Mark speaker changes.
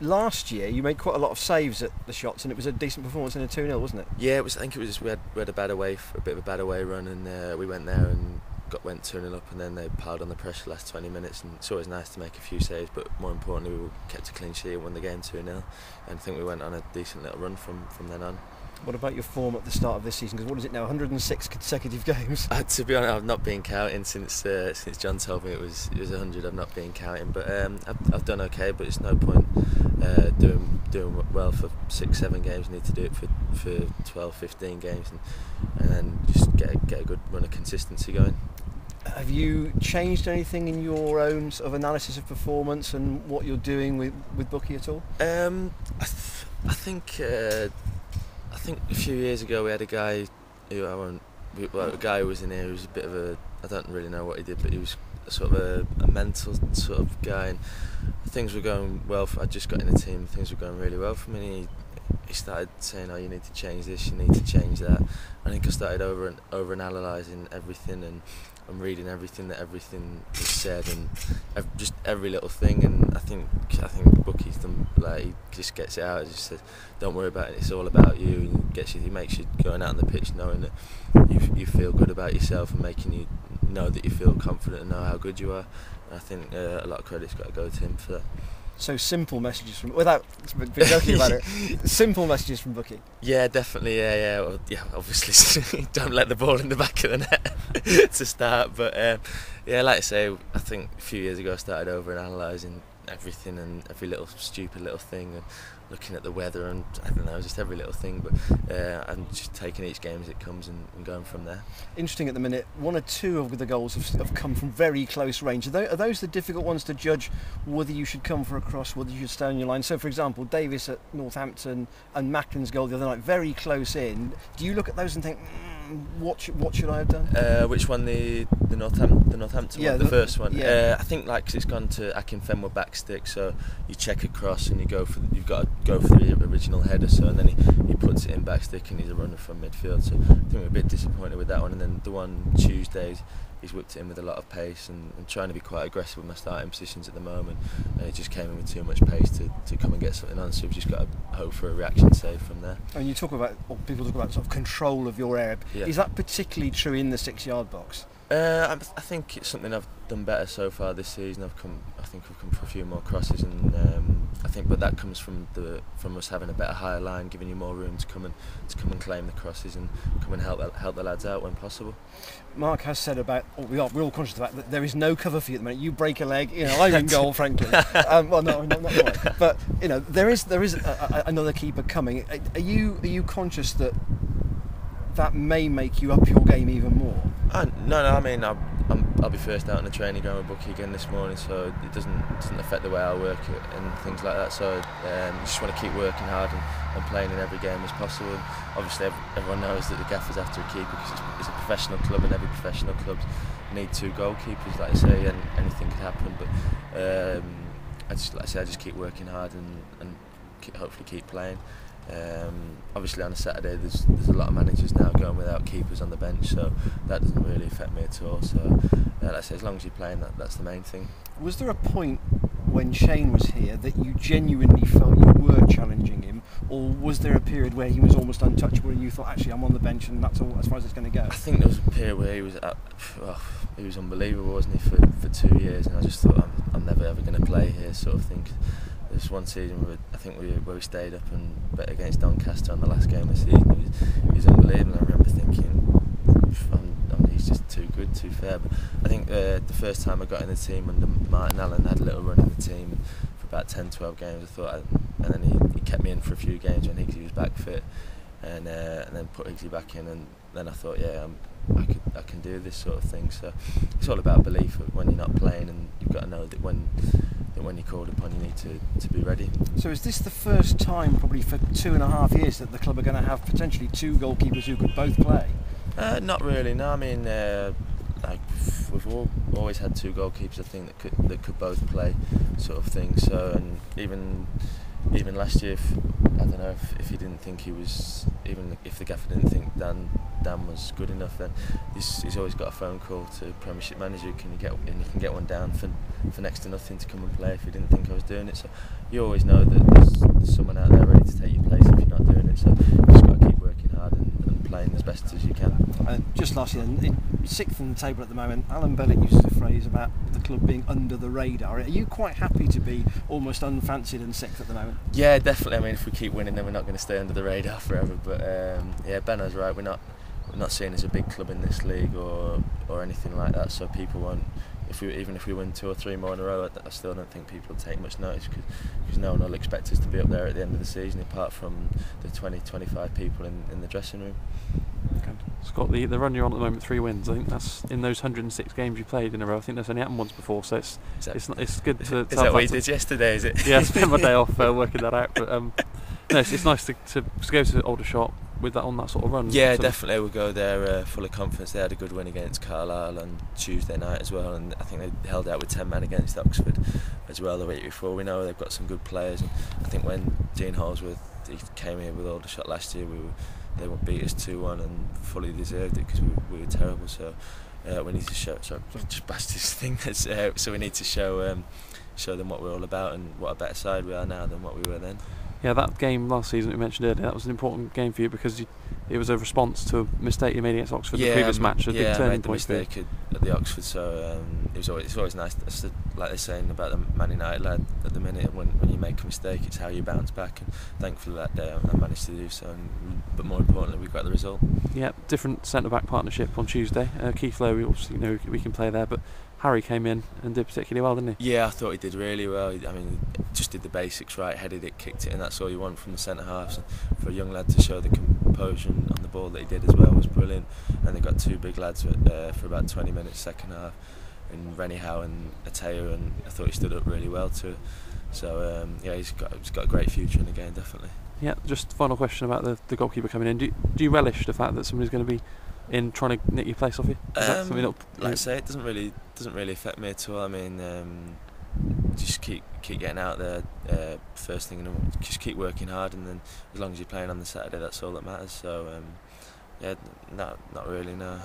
Speaker 1: last year you made quite a lot of saves at the shots, and it was a decent performance in a 2-0, wasn't it?
Speaker 2: Yeah, it was. I think it was. We had a bit of a bad away run, and we went there and went 2-0 up, and then they piled on the pressure the last 20 minutes. And it's always nice to make a few saves, but more importantly, we kept a clean sheet and won the game 2-0. And I think we went on a decent little run from then on.
Speaker 1: What about your form at the start of this season? Because what is it now, 106 consecutive games?
Speaker 2: To be honest, I've not been counting since John told me it was 100. I've not been counting, but I've done okay. But it's no point doing well for 6-7 games. You need to do it for 12-15 games, and then just get a good run of consistency going.
Speaker 1: Have you changed anything in your own sort of analysis of performance and what you're doing with Bookie at all?
Speaker 2: I think a few years ago we had a guy who who was in here who was a bit of a, I don't really know what he did, but he was sort of a mental sort of guy, and things were going well. I'd just got in the team, things were going really well for me, and he started saying, "Oh, you need to change this, you need to change that." I think I started over analysing everything and reading everything was said, and just every little thing. And I think Bookie's done, like, he just gets it out. He just says, "Don't worry about it. It's all about you." And he makes you going out on the pitch knowing that you feel good about yourself, and making you know that you feel confident and know how good you are. And I think a lot of credit's got to go to him for that.
Speaker 1: So simple messages from, without being joking about it, simple messages from Bookie.
Speaker 2: Yeah, definitely. Yeah. Well, yeah, obviously, don't let the ball in the back of the net to start. But yeah, like I say, I think a few years ago I started over analysing everything and every little stupid little thing, and looking at the weather, and I don't know, just every little thing. But I'm just taking each game as it comes and going from there.
Speaker 1: Interesting at the minute, 1 or 2 of the goals have come from very close range. Are those the difficult ones to judge whether you should come for a cross, whether you should stay on your line? So, for example, Davis at Northampton and Macklin's goal the other night, very close in. Do you look at those and think, what should I have done?
Speaker 2: Which one? The Northampton
Speaker 1: yeah,
Speaker 2: one, the first one.
Speaker 1: Yeah.
Speaker 2: I think, like, 'cause it's gone to Akinfenwa backstick, so you check across and you've got to go for the original header. So, and then he puts it in backstick, and he's a runner from midfield. So I think we're a bit disappointed with that one. And then the one Tuesday, he's whipped it in with a lot of pace, and trying to be quite aggressive with my starting positions at the moment. And he just came in with too much pace to come and get something on. So we've just got to hope for a reaction save from there.
Speaker 1: And you talk about, or people talk about, sort of control of your area.
Speaker 2: Yeah.
Speaker 1: Is that particularly true in the 6-yard box?
Speaker 2: I think it's something I've done better so far this season. I think I've come for a few more crosses, and but that comes from us having a better higher line, giving you more room to come and claim the crosses and come and help the lads out when possible.
Speaker 1: Mark has said about, we're all conscious of the fact that there is no cover for you at the minute. You break a leg, I'm in goal, frankly. Well, no, not quite. But there is another keeper coming. Are you conscious that may make you up your game even more?
Speaker 2: No. I mean, I'll be first out on the training ground with Bookie again this morning, so it doesn't affect the way I work and things like that. So you just want to keep working hard and playing in every game as possible. And obviously, everyone knows that the Gaffer's after a keeper because it's a professional club, and every professional club need 2 goalkeepers, like I say, and anything could happen. But I just keep working hard and hopefully keep playing. Obviously on a Saturday there's a lot of managers now going without keepers on the bench, so that doesn't really affect me at all. So like I say, as long as you're playing, that's the main thing.
Speaker 1: Was there a point when Shane was here that you genuinely felt you were challenging him, or was there a period where he was almost untouchable and you thought, actually, I'm on the bench and that's all as far as it's going to go?
Speaker 2: I think there was a period where he was unbelievable, wasn't he, for 2 years, and I just thought, I'm never ever going to play here, sort of thing. There's one season where we stayed up and bet against Doncaster on the last game of the season. He was unbelievable. I remember thinking, he's just too good, too fair. But I think the first time I got in the team under Martin Allen, had a little run in the team for about 10-12 games. And then he kept me in for a few games when Higgsy was back fit, and then put Higgsy back in. And then I thought, I can do this sort of thing. So it's all about belief when you're not playing, and you've got to know that when you're called upon, you need to be ready.
Speaker 1: So is this the first time, probably for 2.5 years, that the club are going to have potentially 2 goalkeepers who could both play?
Speaker 2: Not really. No, I mean, we've always had 2 goalkeepers, I think, that could both play, sort of thing. So, and even last year, I don't know if he didn't think he was even if the gaffer didn't think Dan was good enough, then he's always got a phone call to Premiership manager. Can you get one down for next to nothing to come and play if he didn't think I was doing it. So you always know that there's someone out there ready to take your place if you're not doing it. So you just got to keep working hard and playing as best as you can.
Speaker 1: Just lastly, in 6th in the table at the moment, Alan Bellett used the phrase about the club being under the radar. Are you quite happy to be almost unfancied in 6th at the moment?
Speaker 2: Yeah, definitely. I mean, if we keep winning, then we're not going to stay under the radar forever. But yeah, Benno's right. We're not seen as a big club in this league or anything like that. So people won't. Even if we win 2 or 3 more in a row, I still don't think people will take much notice because no one will expect us to be up there at the end of the season, apart from the 20-25 people in the dressing room.
Speaker 3: Okay. Scott, the run you're on at the moment, 3 wins. I think that's in those 106 games you played in a row. I think that's only happened once before, so it's good to.
Speaker 2: Is that what you did yesterday? Is it?
Speaker 3: Yeah, I spent my day off working that out. But no, it's nice to go to Aldershot with that on that sort of run.
Speaker 2: Yeah, definitely. We'll go there full of confidence. They had a good win against Carlisle on Tuesday night as well, and I think they held out with 10 men against Oxford as well the week before. We know they've got some good players, and I think when Dean Holsworth he came here with Aldershot last year, they beat us 2-1 and fully deserved it because we were terrible. So we need to show. Sorry, just bust this thing. So we need to show them what we're all about and what a better side we are now than what we were then.
Speaker 3: Yeah, that game last season that we mentioned earlier, that was an important game for you because it was a response to a mistake you made against Oxford in the previous match. A big turning point for you. I made the mistake at the Oxford, so it's always nice. Like they're saying about the Man United lad at the minute, when you make a mistake, it's how you bounce back. And thankfully that day I managed to do so. But more importantly, we got the result. Yeah, different centre back partnership on Tuesday. Keith Lowe, we obviously know we can play there, but Harry came in and did particularly well, didn't he? Yeah, I thought he did really well. I mean, just did the basics right, headed it, kicked it, and that's all you want from the centre halves. For a young lad to show the composure on the ball that he did as well was brilliant. And they got 2 big lads for about 20 minutes second half, in Rennie Howe and Ateo, and I thought he stood up really well to it. So yeah, he's got a great future in the game, definitely. Yeah, just final question about the goalkeeper coming in. Do you relish the fact that somebody's going to be in trying to nick your place off you? Like I say, it doesn't really affect me at all. I mean, just keep getting out there first thing, and just keep working hard, and then as long as you're playing on the Saturday, that's all that matters. So yeah, not really, no.